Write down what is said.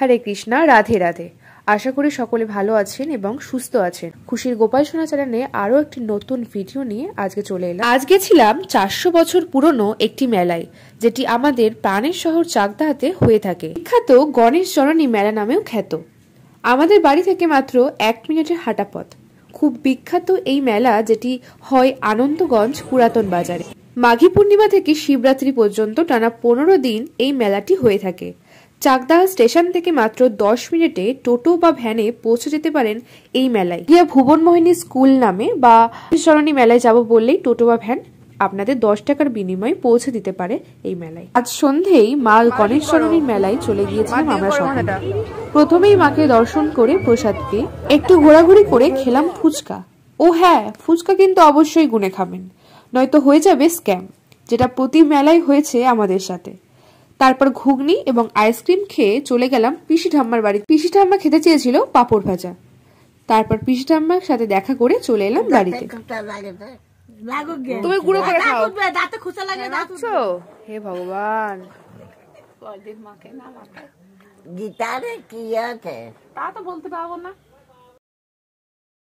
হরে কৃষ্ণা, রাধে রাধে। আশা করি সকলে ভালো আছেন এবং সুস্থ আছেন। খুশির গোপাল সোনা চ্যানেলে আরো একটি নতুন ভিডিও নিয়ে আজকে চলে এলাম। আজকে ছিলাম 400 বছর পুরনো একটি মেলায়, যেটি আমাদের প্রাণের শহর চাকদাতে হয়ে থাকে। বিখ্যাত গণেশ জননী মেলা নামেও খ্যাত। আমাদের বাড়ি থেকে মাত্র 1 মিনিটের হাঁটা পথ। খুব বিখ্যাত এই মেলা, যেটি হয় আনন্দগঞ্জ পুরাতন বাজারে। মাঘী পূর্ণিমা থেকে শিবরাত্রি পর্যন্ত টানা 15 দিন এই মেলাটি হয়ে থাকে। চাকদা স্টেশন থেকে মাত্র 10 মিনিটে টোটো বা ভ্যানে পৌঁছে যেতে পারেন এই মেলায়। গিয়া ভুবনমোহিনী স্কুল নামে বা জননী মেলায় যাব বললেই টোটো বা ভ্যান আপনাদের 10 টাকার বিনিময়ে পৌঁছে দিতে পারে এই মেলায়। আজ সন্ধেই মা গণেশ জননীর মেলায় চলে গিয়েছিলাম আমরা সকলে। প্রথমেই মাকে দর্শন করে প্রসাদ পেয়ে একটু ঘোরাঘুরি করে খেলাম ফুচকা। ও হ্যাঁ, ফুচকা কিন্তু অবশ্যই গুনে খাবেন, নয়তো হয়ে যাবে স্ক্যাম, যেটা প্রতি মেলায় হয়েছে আমাদের সাথে। তারপর ঘুগনি এবং আইসক্রিম খেয়ে চলে গেলাম পিসি ঠাম্মার বাড়ি। পিসি ঠাম্মা খেতে চেয়েছিল পাঁপড় ভাজা। তারপর পিসি ঠাম্মার সাথে দেখা করে চলে এলাম বাড়িতে। তুমি গুঁড়ো করে খাও। দাঁতে খোঁচা লাগে যাচ্ছো? হে ভগবান, গিটারে কি আছে তা তো বলতে পারবো না।